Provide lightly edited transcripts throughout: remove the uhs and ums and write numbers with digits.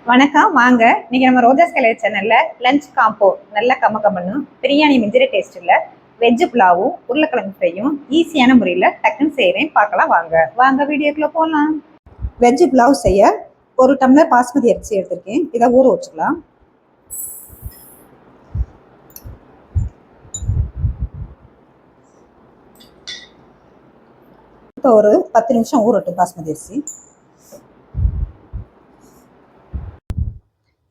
வணக்கம். வாங்க இன்னைக்கு நம்ம ரோஜாஸ் கலை சேனல்ல லஞ்ச் காம்போ நல்ல கமகமன்னு பிரியாணி மிஞ்சிற டேஸ்ட்ல வெஜ் புலாவும் உருளைக்கிழங்கு ஃப்ரையும் ஈஸியான முறையில் டக்குன்னு செய்கிறேன். பார்க்கலாம் வாங்க. வாங்க வீடியோக்குள்ள போகலாம். வெஜ் புலாவ் செய்ய ஒரு டம்ளர் பாஸ்மதி அரிசி எடுத்திருக்கேன். இதை ஊற வச்சுக்கலாம். இப்போ ஒரு 10 நிமிஷம் ஊறட்டும் பாஸ்மதி அரிசி.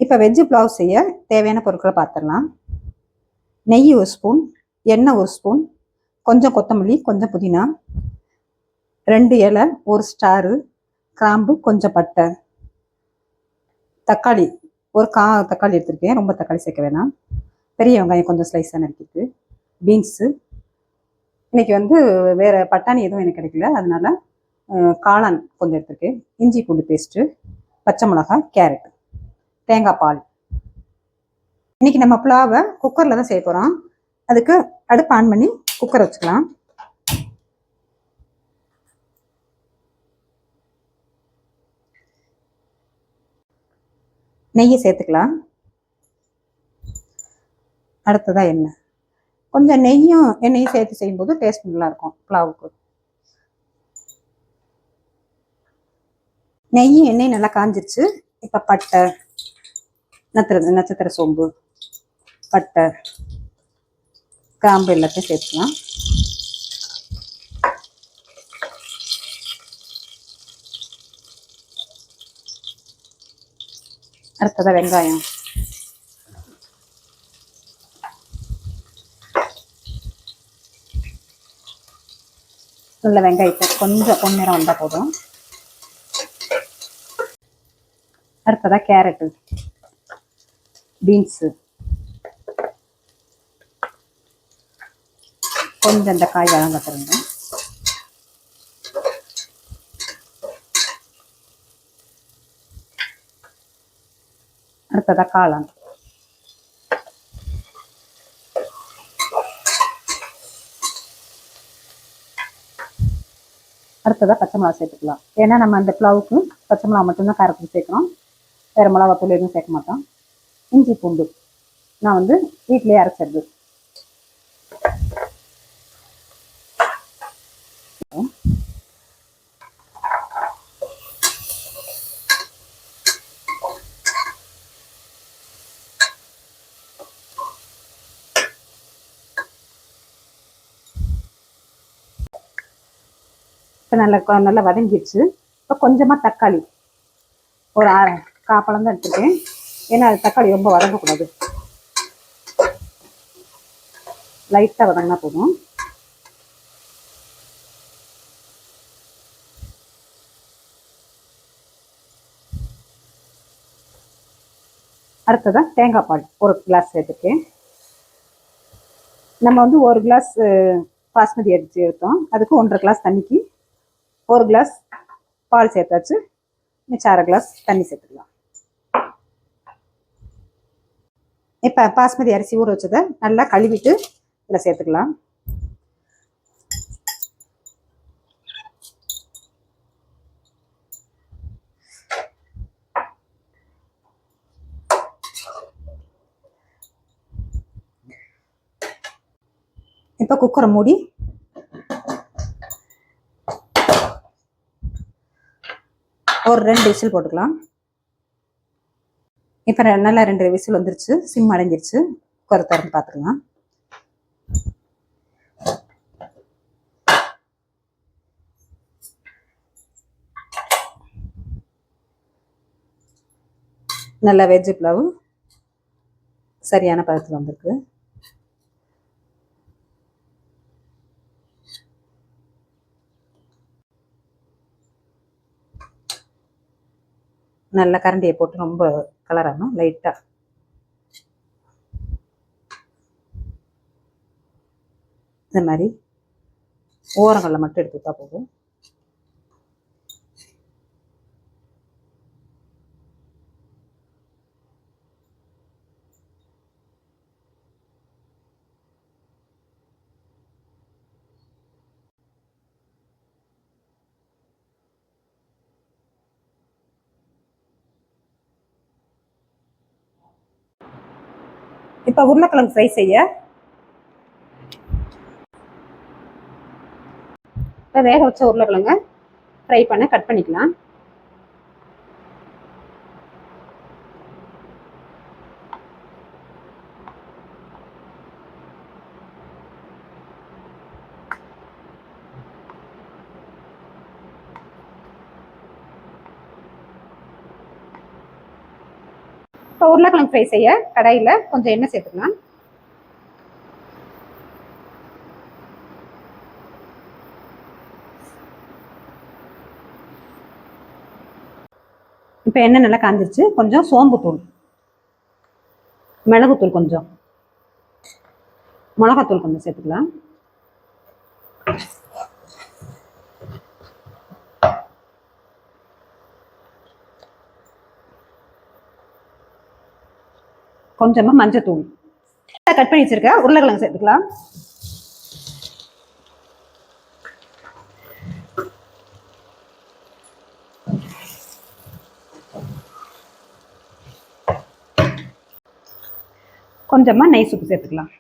இப்போ வெஜ்ஜு புலாவ் செய்ய தேவையான பொருட்களை பார்த்துடலாம். நெய் ஒரு ஸ்பூன், எண்ணெய் ஒரு ஸ்பூன், கொஞ்சம் கொத்தமல்லி, கொஞ்சம் புதினா, 2 இலை, ஒரு ஸ்டாரு, கிராம்பு, கொஞ்சம் பட்டை, தக்காளி ஒரு தக்காளி எடுத்துருக்கேன். ரொம்ப தக்காளி சேர்க்க வேணாம். பெரிய வெங்காயம் கொஞ்சம் ஸ்லைஸாக நறுக்கிட்டு, பீன்ஸு இன்னைக்கு வேறு பட்டாணி எதுவும் எனக்கு கிடைக்கல, அதனால காளான் கொஞ்சம் எடுத்துருக்கேன். இஞ்சி பூண்டு பேஸ்ட்டு, பச்சை மிளகாய், கேரட், தேங்காய் பால். இன்னைக்கு நம்ம புலாவை குக்கரில் தான் செய்ய போகிறோம். அதுக்கு அடுப்பு ஆன் பண்ணி குக்கரை வச்சுக்கலாம். நெய்யை சேர்த்துக்கலாம். அடுத்ததா எண்ணெய், கொஞ்சம் நெய்யும் எண்ணெயும் சேர்த்து செய்யும்போது டேஸ்ட் நல்லாயிருக்கும் புலாவுக்கு. நெய்யும் எண்ணெய் நல்லா காஞ்சிருச்சு. இப்போ பட்டை, நட்சத்திர சோம்பு, பட்டை, கிராம்பு எல்லாத்தையும் சேர்த்துக்கலாம். அடுத்ததாக வெங்காயம், நல்ல வெங்காயத்தை கொஞ்சம் பொன்னிறம் வந்தால் போதும். அடுத்ததாக கேரட்டு, பீன்ஸு, கொஞ்சம் இந்த காய் வதங்கட்டுருங்க. அடுத்ததாக காளான், அடுத்ததாக பச்சை மிளகா சேர்த்துக்கலாம். ஏன்னா நம்ம அந்த புலாவுக்கு பச்சை மிளகா மட்டும்தான் காரத்துக்கு சேர்க்குறோம், வேறு மிளகாத்தூள் எதுவும் சேர்க்க மாட்டோம். இஞ்சி பூண்டு நான் வீட்டிலேயே அரைச்சது. இப்போ நல்லா வதங்கிடுச்சு. இப்போ கொஞ்சமாக தக்காளி ஒரு 1/4 பழம் தான் எடுத்துருக்கேன். ஏன்னா அது தக்காளி ரொம்ப வதங்கக்கூடாது, லைட்டாக வதங்கினா போதும். அடுத்ததான் தேங்காய் பால் ஒரு கிளாஸ் சேர்த்துருக்கேன். நம்ம 1 கிளாஸ் பாஸ்மதி அரிசி எடுத்தோம், அதுக்கு 1.5 கிளாஸ் தண்ணிக்கு 1 கிளாஸ் பால் சேர்த்தாச்சு. மிச்சம் 1/2 கிளாஸ் தண்ணி சேர்த்துக்கலாம். இப்போ பாஸ்மதி அரிசி ஊற வச்சதை நல்லா கழுவிட்டு இதில் சேர்த்துக்கலாம். இப்போ குக்கரை மூடி ஒரு 2 விசில் போட்டுக்கலாம். இப்போ நல்லா 2 விசில் வந்துருச்சு, சிம் அடங்கிருச்சு. குக்கரை திறந்து பார்த்துக்கலாம். நல்லா வெஜ் புலாவு சரியான பதத்தில் வந்திருக்கு. நல்ல கரண்டியை போட்டு ரொம்ப கலராகணும், லைட்டாக இந்த மாதிரி ஓரங்களில் மட்டும் எடுத்து விட்டா போதும். இப்போ உருளைக்கிழங்கு ஃப்ரை செய்ய இப்போ வேக வச்ச உருளைக்கிழங்க ஃப்ரை பண்ண கட் பண்ணிக்கலாம். இப்போ உருளைக்கிழங்கு ஃப்ரை செய்ய கடாயில் கொஞ்சம் எண்ணெய் சேர்த்துக்கலாம். இப்போ எண்ணெய் நல்லா காஞ்சிருச்சு. கொஞ்சம் சோம்புத்தூள், மிளகுத்தூள், கொஞ்சம் மிளகாத்தூள் கொஞ்சம் சேர்த்துக்கலாம். கொஞ்சமா மஞ்சத்தூள், கட் பண்ணி வச்சிருக்க உருளைக்கிழங்கு சேர்த்துக்கலாம். கொஞ்சமா நெய் சூப்பு சேர்த்துக்கலாம்.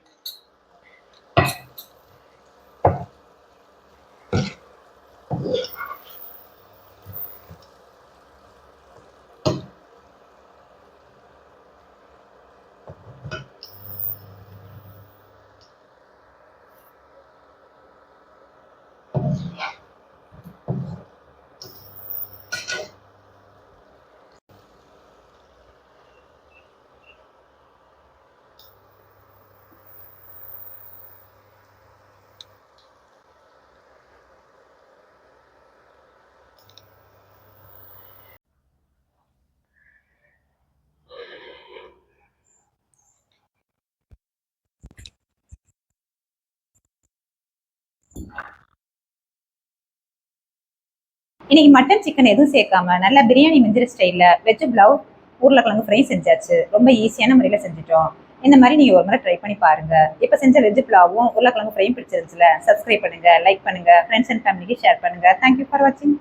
இன்னைக்கு மட்டன் சிக்கன் எதுவும் சேர்க்காம நல்லா பிரியாணி மிஞ்சிற ஸ்டைலில் வெஜ் புலாவ் உருளைக்கிழங்கு ஃப்ரை செஞ்சாச்சு. ரொம்ப ஈஸியான முறையில் செஞ்சுட்டோம். இந்த மாதிரி நீங்கள் ஒரு முறை ட்ரை பண்ணி பாருங்க. இப்போ செஞ்ச வெஜ் புலாவும் உருளைக்கிழங்கு ஃப்ரையும் பிடிச்சிருந்துச்சுல, சப்ஸ்கிரைப் பண்ணுங்க, லைக் பண்ணுங்க, ஃப்ரெண்ட்ஸ் அண்ட் ஃபேமிலிக்கு ஷேர் பண்ணுங்க. தேங்க்யூ ஃபார் வாட்சிங்.